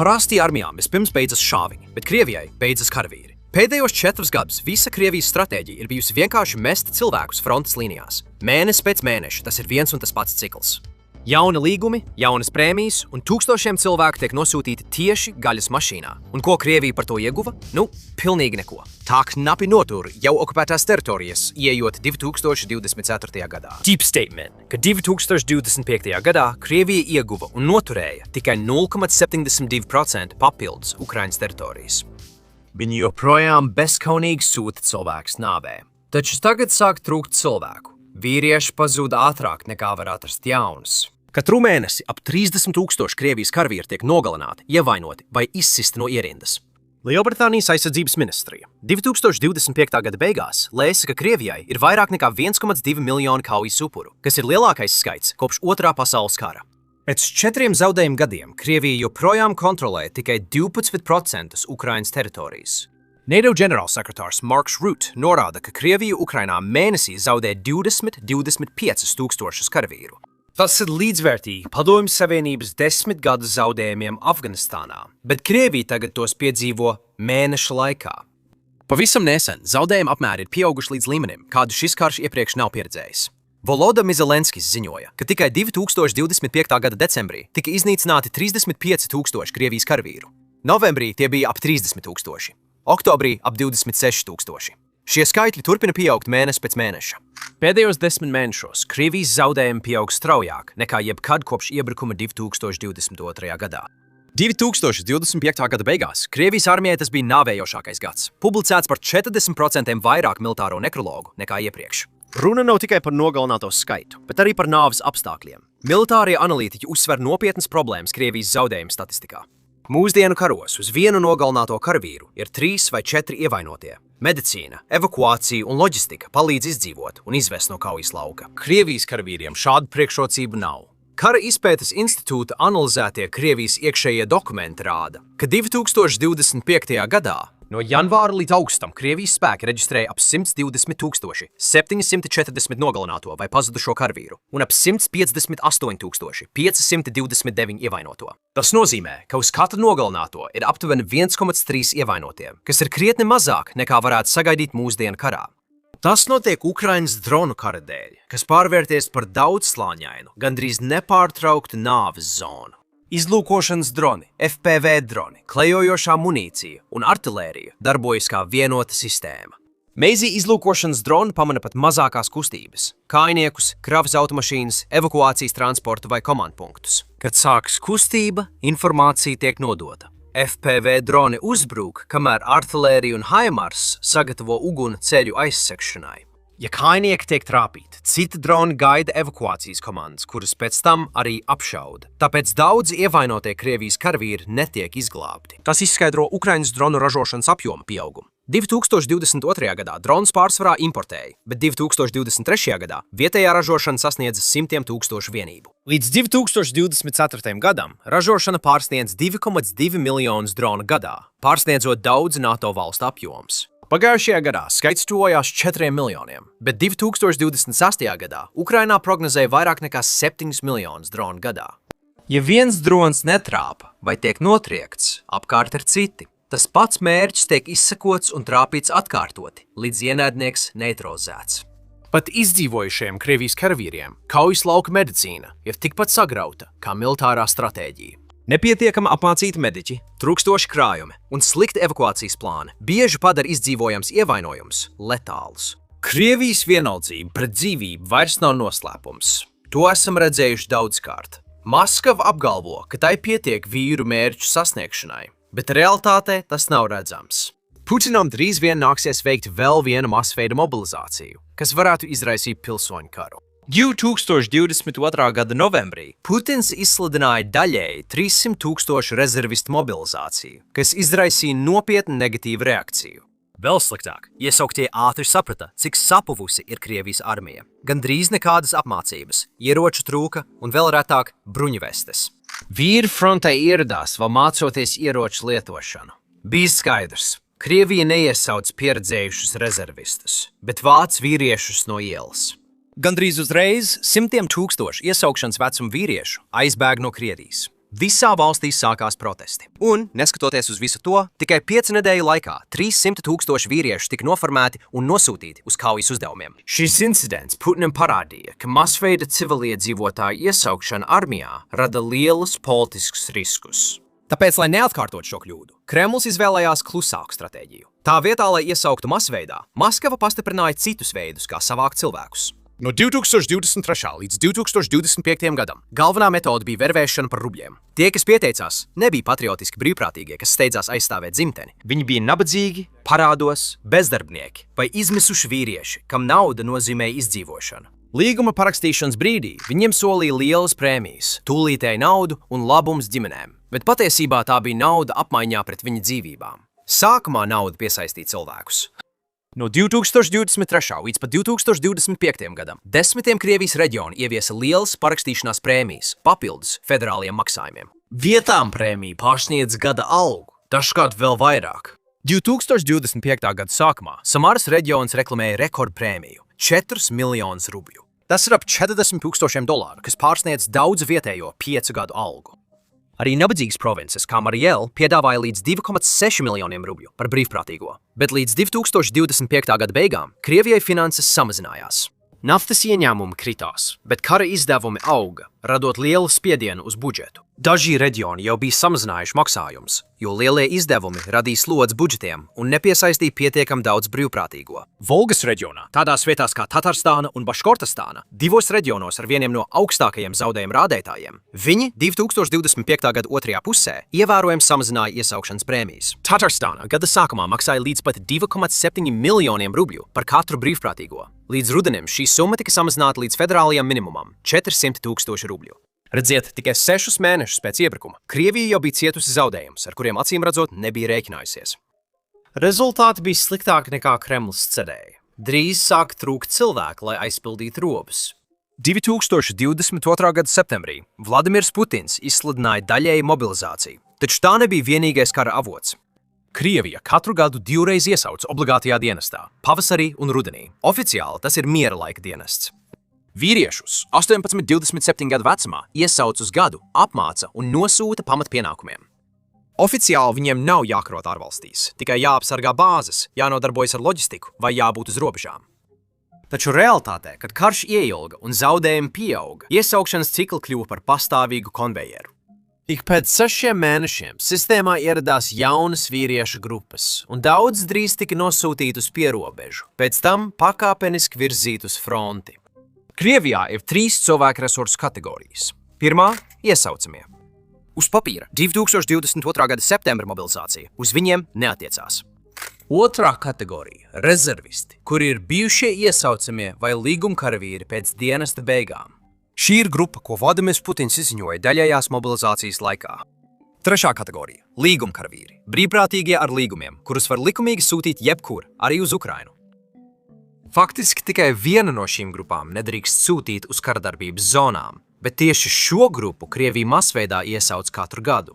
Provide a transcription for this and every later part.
Parasti armijām vispirms beidzas šāviņi, bet Krievijai beidzas karavīri. Pēdējos 4 gadus visa Krievijas stratēģija ir bijusi vienkārši mest cilvēkus frontes līnijās. Mēnesi pēc mēneša tas ir viens un tas pats cikls. Jauni līgumi, jaunas prēmijas un tūkstošiem cilvēku tiek nosūtīti tieši gaļas mašīnā. Un ko Krievija par to ieguva? Pilnīgi neko. Tā knapi notur jau okupētās teritorijas, ieejot 2024. gadā. Deep statement, ka 2025. gadā Krievija ieguva un noturēja tikai 0,72% papildus Ukrainas teritorijas. Viņi joprojām bezkaunīgi sūta cilvēkus nāvē. Taču tagad sāk trūkt cilvēku. Vīrieši pazūd ātrāk nekā var atrast jaunus. Katru mēnesi ap 30 000 Krievijas karavīri tiek nogalināti, ievainoti vai izsisti no ierindas. Lielbritānijas aizsardzības ministrija 2025. gada beigās lēsa, ka Krievijai ir vairāk nekā 1,2 miljoni kaujas upuru, kas ir lielākais skaits kopš Otrā pasaules kara. Pēc 4 zaudējumu gadiem Krievija joprojām kontrolē tikai 12% Ukrainas teritorijas. NATO ģenerālsekretārs Marks Rutte norāda, ka Krievija Ukrainā mēnesī zaudē 20–25 tūkstošus karavīru. Tas ir līdzvērtīgi Padomju Savienības 10 gadu zaudējumiem Afganistānā, bet Krievija tagad tos piedzīvo mēneša laikā. Pavisam nesen zaudējuma apmēri ir pieauguši līdz līmenim, kādu šis karš iepriekš nav pieredzējis. Volodymyrs Zelenskis ziņoja, ka tikai 2025. gada decembrī tika iznīcināti 35 000 Krievijas karavīru. Novembrī tie bija ap 30 000. Oktobrī ap 26 000. Šie skaitļi turpina pieaugt mēnesi pēc mēneša. Pēdējos 10 mēnešos Krievijas zaudējumi pieaug straujāk nekā jebkad kopš iebrukuma 2022. gadā. 2025. gada beigās Krievijas armijai tas bija nāvējošākais gads, publicēts par 40% vairāk militāro nekrologu nekā iepriekš. Runa nav tikai par nogalināto skaitu, bet arī par nāves apstākļiem. Militārie analītiķi uzsver nopietnas problēmas Krievijas zaudējumu statistikā. Mūsdienu karos uz vienu nogalināto karavīru ir 3 vai 4 ievainotie. Medicīna, evakuācija un loģistika palīdz izdzīvot un izvest no kaujas lauka. Krievijas karavīriem šādu priekšrocību nav. Kara izpētes institūta analizētie Krievijas iekšējie dokumenti rāda, ka 2025. gadā no janvāra līdz augustam Krievijas spēki reģistrēja ap 120 740 nogalināto vai pazudušo karavīru un ap 158 529 ievainoto. Tas nozīmē, ka uz katru nogalināto ir aptuveni 1,3 ievainotie, kas ir krietni mazāk nekā varētu sagaidīt mūsdienu karā. Tas notiek Ukrainas dronu kara dēļ, kas pārvērties par daudzslāņainu, gandrīz nepārtrauktu nāves zonu. Izlūkošanas droni, FPV droni, klejojošā munīcija un artilērija darbojas kā vienota sistēma. Meizi izlūkošanas droni pamana pat mazākās kustības – kājniekus, kravas automašīnas, evakuācijas transportu vai komandpunktus. Kad sākas kustība, informācija tiek nodota. FPV droni uzbrūk, kamēr artilērija un HIMARS sagatavo uguni ceļu aizsekšanai. Ja kājnieki tiek trāpīti, citi droni gaida evakuācijas komandas, kuras pēc tam arī apšauda. Tāpēc daudzi ievainotie Krievijas karavīri netiek izglābti. Tas izskaidro Ukrainas dronu ražošanas apjoma pieaugumu. 2022. gadā drons pārsvarā importēja, bet 2023. gadā vietējā ražošana sasniedza 100 000 vienību. Līdz 2024. gadam ražošana pārsniedz 2,2 miljonus dronu gadā, pārsniedzot daudz NATO valstu apjoms. Pagājušajā gadā skaits tuvojās 4 miljoniem, bet 2026. gadā Ukrainā prognozēja vairāk nekā 7 miljonus dronu gadā. Ja viens drons netrāpa vai tiek notriekts, apkārt ir citi. Tas pats mērķis tiek izsekots un trāpīts atkārtoti, līdz ienaidnieks neutralizēts. Pat izdzīvojušajiem Krievijas karavīriem kaujas lauka medicīna ir tikpat sagrauta kā militārā stratēģija. Nepietiekama apmācīti mediķi, trūkstoši krājumi un slikti evakuācijas plāni bieži padara izdzīvojams ievainojums letālus. Krievijas vienaldzība pret dzīvību vairs nav noslēpums. To esam redzējuši daudzkārt. Maskava apgalvo, ka tai pietiek vīru mērķu sasniegšanai, bet realitātē tas nav redzams. Putinam drīz vien nāksies veikt vēl vienu masveida mobilizāciju, kas varētu izraisīt pilsoņu karu. 2022. gada novembrī Putins izsludināja daļēji 300 000 rezervistu mobilizāciju, kas izraisīja nopietnu negatīvu reakciju. Vēl sliktāk, iesauktie ātri saprata, cik sapuvusi ir Krievijas armija. Gandrīz nekādas apmācības, ieroču trūka un vēl retāk bruņvestes. Vīri frontē ieradās, vēl mācoties ieroču lietošanu. Bija skaidrs, Krievija neiesauc pieredzējušus rezervistus, bet vāc vīriešus no ielas. Gandrīz uzreiz 100 000 iesaukšanas vecuma vīriešu aizbēg no Krievijas. Visā valstī sākās protesti. Un, neskatoties uz visu to, tikai 5 nedēļu laikā 300 000 vīrieši tika noformēti un nosūtīti uz kaujas uzdevumiem. Šis incidents Putinam parādīja, ka masveida civiliedzīvotāju iesaukšana armijā rada lielus politiskus riskus. Tāpēc, lai neatkārtot šo kļūdu, Kremls izvēlējās klusāku stratēģiju. Tā vietā, lai iesauktu masveidā, Maskava pastiprināja citus veidus, kā savākt cilvēkus. No 2023. līdz 2025. gadam galvenā metode bija vervēšana par rubļiem. Tie, kas pieteicās, nebija patriotiski brīvprātīgie, kas steidzās aizstāvēt dzimteni. Viņi bija nabadzīgi, parādos, bezdarbnieki vai izmisuši vīrieši, kam nauda nozīmēja izdzīvošanu. Līguma parakstīšanas brīdī viņiem solīja lielas prēmijas, tūlītēju naudu un labums ģimenēm, bet patiesībā tā bija nauda apmaiņā pret viņu dzīvībām. Sākumā nauda piesaistīja cilvēkus. No 2023. līdz pat 2025. gadam 10 Krievijas reģioni ieviesa lielas parakstīšanās prēmijas, papildus federāliem maksājumiem. Vietām prēmija pārsniedz gada algu, dažkārt vēl vairāk. 2025. gada sākumā Samaras reģions reklamēja rekordprēmiju – 4 miljonus rubļu. Tas ir ap $40,000, kas pārsniedz daudzu vietējo 5 gadu algu. Arī nabadzīgas provinces, kā Mariela, piedāvāja līdz 2,6 miljoniem rubļu par brīvprātīgo, bet līdz 2025. gada beigām Krievijai finanses samazinājās. Naftas ieņēmumi kritās, bet kara izdevumi auga, radot lielu spiedienu uz budžetu. Daži reģioni jau bija samazinājuši maksājumus, jo lielie izdevumi radīja slodzi budžetiem un nepiesaistīja pietiekami daudz brīvprātīgo. Volgas reģionā, tādās vietās kā Tatarstāna un Baškortastāna, divos reģionos ar vieniem no augstākajiem zaudējumu rādītājiem, viņi 2025. gada otrajā pusē ievērojami samazināja iesaukšanas prēmijas. Tatarstāna gada sākumā maksāja līdz pat 2,7 miljoniem rubļu par katru brīvprātīgo. Līdz rudenim šī summa tika samazināta līdz federālajam minimumam – 400 000 rubļu. Redziet, tikai 6 mēnešus pēc iebrukuma Krievija jau bija cietusi zaudējumus, ar kuriem acīm redzot nebija rēķinājusies. Rezultāti bija sliktāki nekā Kremls cerēja. Drīz sāk trūkt cilvēku, lai aizpildītu robus. 2022. gada septembrī Vladimirs Putins izsludināja daļēju mobilizāciju, taču tā nebija vienīgais kara avots. Krievija katru gadu 2 reizes iesauc obligātajā dienestā – pavasarī un rudenī. Oficiāli tas ir miera laika dienests. Vīriešus 18–27 gadu vecumā iesauc uz gadu, apmāca un nosūta pamatpienākumiem. Oficiāli viņiem nav jākarot ārvalstīs, tikai jāapsargā bāzes, jānodarbojas ar loģistiku vai jābūt uz robežām. Taču realitātē, kad karš ieilga un zaudējumi pieauga, iesaukšanas cikli kļuva par pastāvīgu konvejeru. Ik pēc 6 mēnešiem sistēmā ieradās jaunas vīriešu grupas, un daudz drīz tika nosūtīti uz pierobežu, pēc tam pakāpeniski virzīt uz fronti. Krievijā ir 3 cilvēku resursu kategorijas. Pirmā – iesaucamie. Uz papīra 2022. gada septembra mobilizācija uz viņiem neatiecās. Otrā kategorija – rezervisti, kuri ir bijušie iesaucamie vai līgumkaravīri pēc dienesta beigām. Šī ir grupa, ko Vladimirs Putins izziņoja daļējās mobilizācijas laikā. Trešā kategorija – līgumkaravīri, brīvprātīgie ar līgumiem, kurus var likumīgi sūtīt jebkur, arī uz Ukrainu. Faktiski tikai viena no šīm grupām nedrīkst sūtīt uz karadarbības zonām, bet tieši šo grupu Krievija masveidā iesauc katru gadu.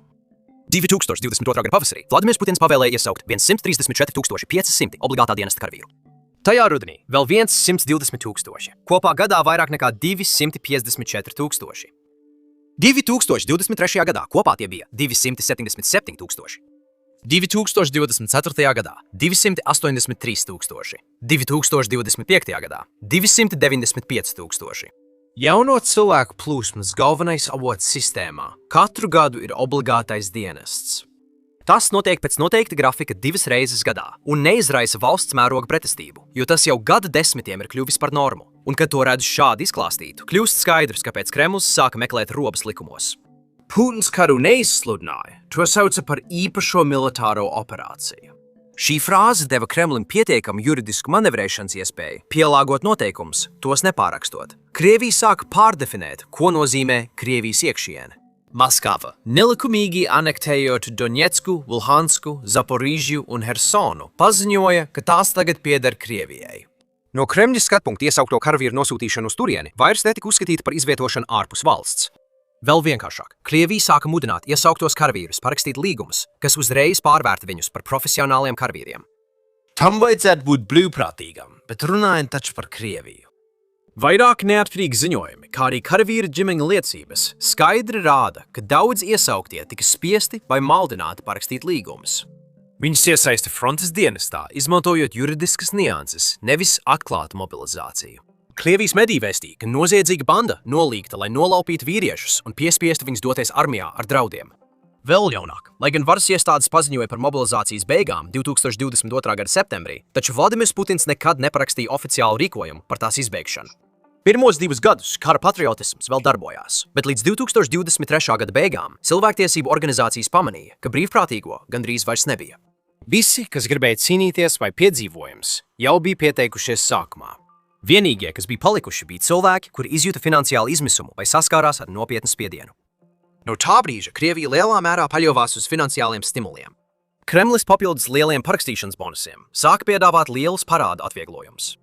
2022. gada pavasarī Vladimirs Putins pavēlēja iesaukt 134 500 obligātā dienesta karavīru. Tajā rudenī vēl 120 000, kopā gadā vairāk nekā 254 000. 2023. gadā kopā tie bija 277 000. 2024. gadā 283 000, 2025. gadā 295 000. Jauno cilvēku plūsmas galvenais avots sistēmā katru gadu ir obligātais dienests. Tas notiek pēc noteikta grafika 2 reizes gadā un neizraisa valsts mēroga pretestību, jo tas jau gadu desmitiem ir kļuvis par normu. Un, kad to redz šādi izklāstītu, kļūst skaidrs, kāpēc Kremls sāka meklēt robas likumos. Putins karu neizsludināja, to sauca par īpašo militāro operāciju. Šī frāze deva Kremlim pietiekamu juridisku manevrēšanas iespēju, pielāgot noteikumus, tos nepārakstot. Krievija sāka pārdefinēt, ko nozīmē Krievijas iekšiene. Maskava, nelikumīgi anektējot Doņetsku, Luhansku, Zaporīžju un Hersonu, paziņoja, ka tās tagad pieder Krievijai. No Kremļa skatpunkta iesaukto karavīru nosūtīšanu uz turieni vairs netika uzskatīta par izvietošanu ārpus valsts. Vēl vienkāršāk, Krievija sāka mudināt iesauktos karavīrus parakstīt līgumus, kas uzreiz pārvērta viņus par profesionāliem karavīriem. Tam vajadzētu būt brīvprātīgam, bet runājot taču par Krieviju. Vairāki neatkarīgi ziņojumi, kā arī karavīra ģimeņa liecības, skaidri rāda, ka daudz iesauktie tika spiesti vai maldināti parakstīt līgumus. Viņus iesaista frontes dienestā, izmantojot juridiskas nianses, nevis atklātu mobilizāciju. Krievijas mediji vēstīja, ka noziedzīga banda nolīgta, lai nolaupītu vīriešus un piespiestu viņus doties armijā ar draudiem. Vēl jaunāk, lai gan varas iestādes paziņoja par mobilizācijas beigām 2022. Gada septembrī, taču Vladimirs Putins nekad neparakstīja oficiālu rīkojumu par tās izbeigšanu. Pirmos 2 gadus kara patriotisms vēl darbojās, bet līdz 2023. Gada beigām cilvēktiesību organizācijas pamanīja, ka brīvprātīgo gandrīz vairs nebija. Visi, kas gribēja cīnīties vai piedzīvojums, jau bija pieteikušies sākumā. Vienīgie, kas bija palikuši, bija cilvēki, kuri izjuta finansiālu izmisumu vai saskārās ar nopietnu spiedienu. No tā brīža Krievija lielā mērā paļāvās uz finansiāliem stimuliem. Kremlis papildus lieliem parakstīšanas bonusiem sāka piedāvāt lielus parādu atvieglojumus.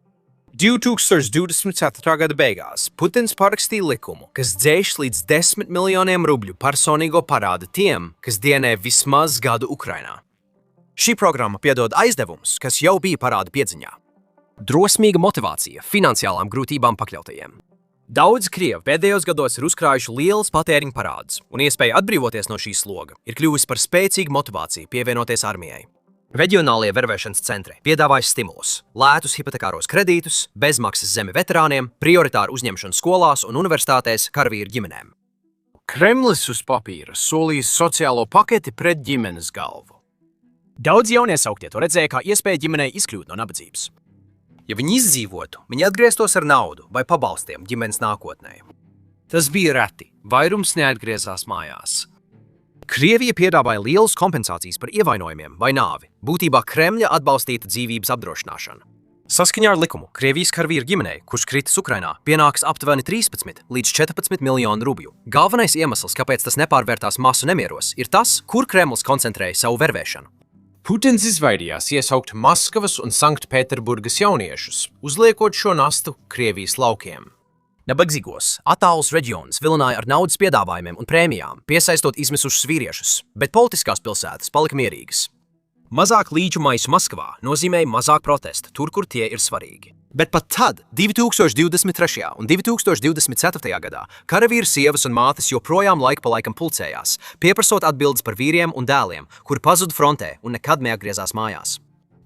2024. Gada beigās Putins parakstīja likumu, kas dzēš līdz 10 miljoniem rubļu personīgo parādu tiem, kas dienē vismaz gadu Ukrainā. Šī programma piedod aizdevumus, kas jau bija parādu piedziņā. Drosmīga motivācija finansiālām grūtībām pakļautajiem. Daudz Krievi pēdējos gados ir uzkrājuši lielus patēriņa parādus, un iespēja atbrīvoties no šī sloga ir kļuvusi par spēcīgu motivāciju pievienoties armijai. Reģionālie vervēšanas centri piedāvāja stimulus, lētus hipotekāros kredītus, bezmaksas zemi veterāniem, prioritāru uzņemšanu skolās un universitātēs karavīru ģimenēm. Kremlis uz papīra solīs sociālo paketi pret ģimenes galvu. Daudz jauniesauktie to redzēja kā iespēju ģimenei izkļūt no nabadzības. Ja viņi izdzīvotu, viņi atgrieztos ar naudu vai pabalstiem ģimenes nākotnē. Tas bija reti, vairums neatgriezās mājās. Krievija piedāvāja lielas kompensācijas par ievainojumiem vai nāvi, būtībā Kremļa atbalstīta dzīvības apdrošināšana. Saskaņā ar likumu Krievijas karavīru ģimenei, kurš kritis Ukrainā, pienāks aptuveni 13 līdz 14 miljonu rubļu. Galvenais iemesls, kāpēc tas nepārvērtās masu nemieros, ir tas, kur Kremlis koncentrēja savu vervēšanu. Putins izvairījās iesaukt Maskavas un Sanktpēterburgas jauniešus, uzliekot šo nastu Krievijas laukiem. Nabadzīgos, attālus reģionus vilināja ar naudas piedāvājumiem un prēmijām, piesaistot izmisušus vīriešus, bet politiskās pilsētas palika mierīgas. Mazāk līču maisu Maskavā nozīmēja mazāk protestu tur, kur tie ir svarīgi. Bet pat tad, 2023. un 2024. gadā, karavīru sievas un mātes joprojām laika pa laikam pulcējās, pieprasot atbildes par vīriem un dēliem, kuri pazuda frontē un nekad neatgriezās mājās.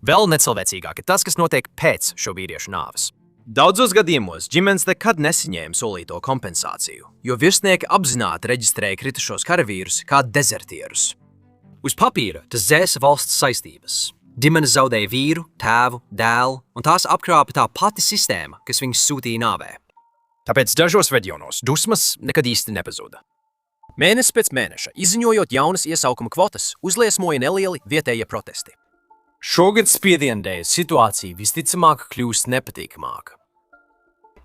Vēl necilvēcīgāk ir tas, kas notiek pēc šo vīriešu nāves. Daudzos gadījumos ģimenes nekad nesaņēma solīto kompensāciju, jo virsnieki apzināti reģistrēja kritušos karavīrus kā dezertierus. Uz papīra tas dzēsa valsts saistības. Ģimenes zaudēja vīru, tēvu, dēlu, un tās apkrāpa tā pati sistēma, kas viņus sūtīja nāvē. Tāpēc dažos reģionos dusmas nekad īsti nepazuda. Mēnesis pēc mēneša, izziņojot jaunas iesaukuma kvotas, uzliesmoja nelieli vietējie protesti. Šogad spiediena dēļ situācija visticamāk kļūs nepatīkamāka.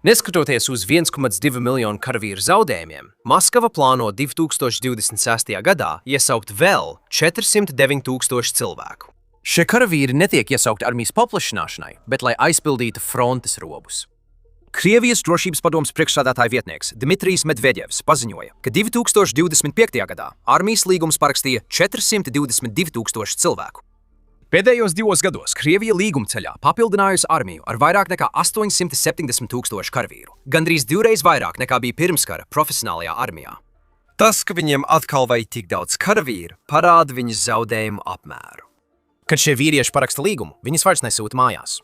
Neskatoties uz 1,2 miljonu karavīru zaudējumiem, Maskava plāno 2026. gadā iesaukt vēl 409 000 cilvēku. Šie karavīri netiek iesaukti armijas paplašināšanai, bet lai aizpildītu frontes robus. Krievijas drošības padomes priekšsēdētāja vietnieks Dmitrijs Medvedevs paziņoja, ka 2025. gadā armijas līgums parakstīja 422 000 cilvēku. Pēdējos 2 gados Krievija līgumceļā papildinājusi armiju ar vairāk nekā 870 000 karavīru, gandrīz 2 vairāk nekā bija pirmskara profesionālajā armijā. Tas, ka viņiem atkal vajag tik daudz karavīru, parāda viņas zaudējumu apmēru. Kad šie vīrieši paraksta līgumu, viņus vairs nesūta mājās.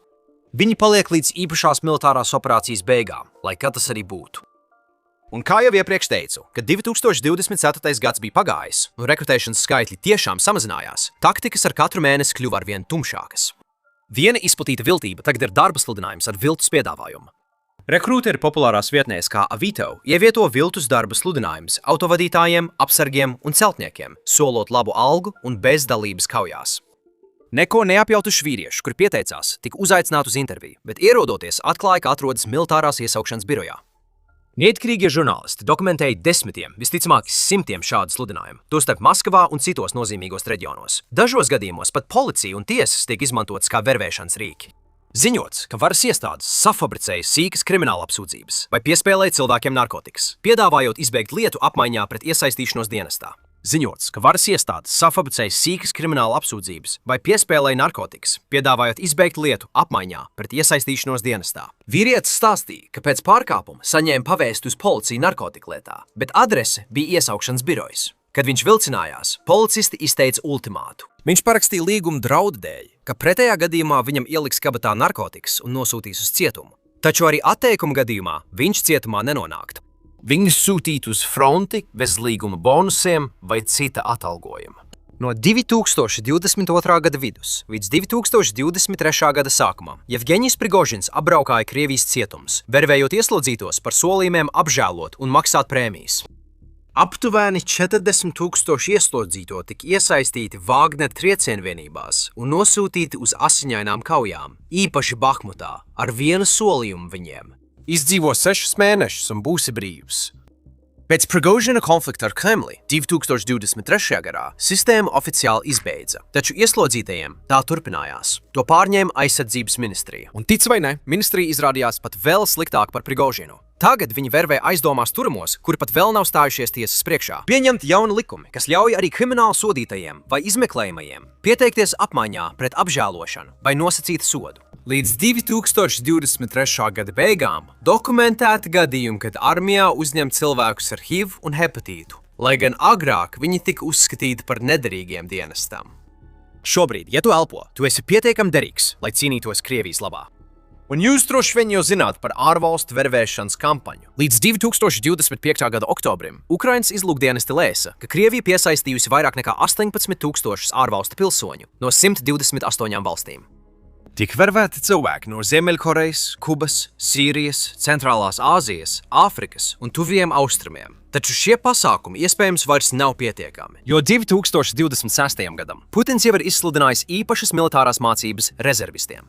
Viņi paliek līdz īpašās militārās operācijas beigām, lai kā tas arī būtu. Un kā jau iepriekš teicu, kad 2024. gads bija pagājis un rekrutēšanas skaitļi tiešām samazinājās, taktikas ar katru mēnesi kļuva arvien tumšākas. Viena izplatīta viltība tagad ir darba sludinājums ar viltus piedāvājumu. Rekrūteri populārās vietnēs kā Avito ievieto viltus darba sludinājumus autovadītājiem, apsargiem un celtniekiem, solot labu algu un bez dalības kaujās. Neko neapjautuši vīrieši, kuri pieteicās, tika uzaicināti uz interviju, bet ierodoties atklāja, ka atrodas militārās iesaukšanas birojā. Neatkarīgie žurnālisti dokumentēja desmitiem, visticamāk simtiem šādu sludinājumu, tostarp Maskavā un citos nozīmīgos reģionos. Dažos gadījumos pat policija un tiesas tiek izmantotas kā vervēšanas rīki. Ziņots, ka varas iestādes safabricēja sīkas krimināla apsūdzības vai piespēlēja cilvēkiem narkotikas, piedāvājot izbeigt lietu apmaiņā pret iesaistīšanos dienestā. Ziņots, ka varas iestādes safabricēja sīkas krimināla apsūdzības vai piespēlēja narkotikas, piedāvājot izbeigt lietu apmaiņā pret iesaistīšanos dienestā. Vīrietis stāstīja, ka pēc pārkāpuma saņēma pavēsti uz policiju narkotiku lietā, bet adrese bija iesaukšanas birojas. Kad viņš vilcinājās, policisti izteica ultimātu. Viņš parakstīja līgumu draudu dēļ, ka pretējā gadījumā viņam ieliks kabatā narkotikas un nosūtīs uz cietumu. Taču arī atteikuma gadījumā viņš cietumā nenonāktu. Viņus sūtītu uz fronti bez līguma bonusiem vai cita atalgojuma. No 2022. gada vidus līdz 2023. gada sākumam Jevgeņijs Prigožins apbraukāja Krievijas cietumus, vervējot ieslodzītos par solījumiem apžēlot un maksāt prēmijas. Aptuveni 40,000 ieslodzīto tika iesaistīti Vāgner triecienvienībās un nosūtīti uz asiņainām kaujām, īpaši Bahmutā, ar vienu solījumu viņiem. Izdzīvo 6 mēnešus un būsi brīvs. Pēc Prigožina konflikta ar Kremli 2023. gadā sistēmu oficiāli izbeidza, taču ieslodzītajiem tā turpinājās. To pārņēma aizsardzības ministrija. Un tic vai ne, ministrija izrādījās pat vēl sliktāk par Prigožinu. Tagad viņi vervē aizdomās turamos, kuri pat vēl nav stājušies tiesas priekšā. Pieņemt jauni likumi, kas ļauj arī krimināli sodītajiem vai izmeklējamajiem pieteikties apmaiņā pret apžēlošanu vai nosacītu sodu. Līdz 2023. gada beigām dokumentēti gadījumi, kad armijā uzņem cilvēkus ar HIV un hepatītu, lai gan agrāk viņi tika uzskatīti par nederīgiem dienestam. Šobrīd, ja tu elpo, tu esi pietiekami derīgs, lai cīnītos Krievijas labā. Un jūs droši vien jau zināt par ārvalstu vervēšanas kampaņu. Līdz 2025. gada oktobrim Ukrainas izlūkdienesti lēsa, ka Krievija piesaistījusi vairāk nekā 18,000 ārvalstu pilsoņu no 128 valstīm. Tik vervēti cilvēki no Ziemeļkorejas, Kubas, Sīrijas, Centrālās Āzijas, Āfrikas un Tuviem Austrumiem. Taču šie pasākumi iespējams vairs nav pietiekami, jo 2026. gadam Putins jau ir izsludinājis īpašas militārās mācības rezervistiem.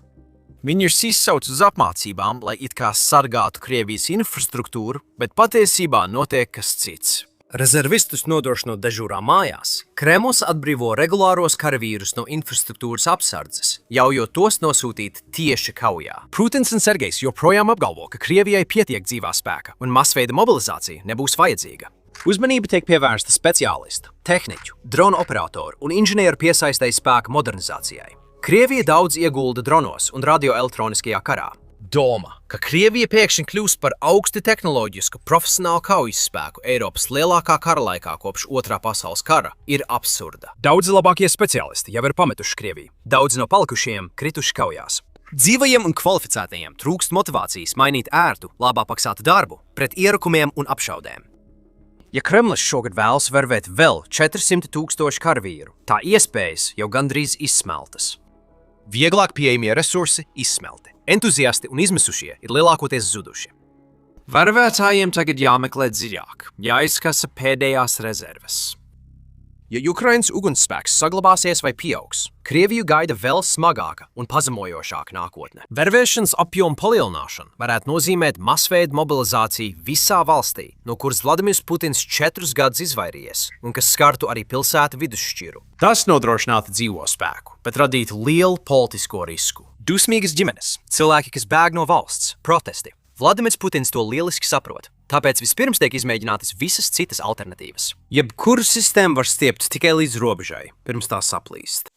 Viņus izsauc uz apmācībām, lai it kā sargātu Krievijas infrastruktūru, bet patiesībā notiek kas cits. Rezervistus nodrošinot dežūrā mājās, Kremls atbrīvo regulāros karavīrus no infrastruktūras apsardzes, ļaujot tos nosūtīt tieši kaujā. Putins un Sergejs joprojām apgalvo, ka Krievijai pietiek dzīvā spēka un masveida mobilizācija nebūs vajadzīga. Uzmanība tiek pievērsta speciālistu, tehniķu, dronu operatoru un inženieru piesaistēju spēka modernizācijai. Krievija daudz iegulda dronos un radioelektroniskajā karā. Doma, ka Krievija pēkšņi kļūst par augsti tehnoloģisku profesionālu kaujas spēku Eiropas lielākā kara laikā kopš Otrā pasaules kara, ir absurda. Daudzi labākie speciālisti jau ir pametuši Krieviju. Daudzi no palikušajiem krituši kaujās. Dzīvajiem un kvalificētajiem trūkst motivācijas mainīt ērtu, labāk maksātu darbu pret ierukumiem un apšaudēm. Ja Kremlis šogad vēlas vervēt vēl 400,000 karavīru, tā iespējas jau gandrīz izsmeltas. Vieglāk pieejamie resursi izsmelti. Entuziasti un izmisušie ir lielākoties zuduši. Vervētājiem tagad jāmeklē dziļāk, jāizskasa pēdējās rezerves. Ja Ukrainas ugunsspēks saglabāsies vai pieaugs, Krieviju gaida vēl smagāka un pazemojošāka nākotne. Vervēšanas apjoma palielināšana varētu nozīmēt masveida mobilizāciju visā valstī, no kuras Vladimirs Putins 4 gadus izvairījies, un kas skartu arī pilsētu vidusšķiru. Tas nodrošinātu dzīvo spēku, bet radītu lielu politisko risku. Dusmīgas ģimenes, cilvēki, kas bēg no valsts, protesti. Vladimirs Putins to lieliski saprot. Tāpēc vispirms tiek izmēģinātas visas citas alternatīvas. Jebkuru sistēmu var stiept tikai līdz robežai, pirms tā saplīst.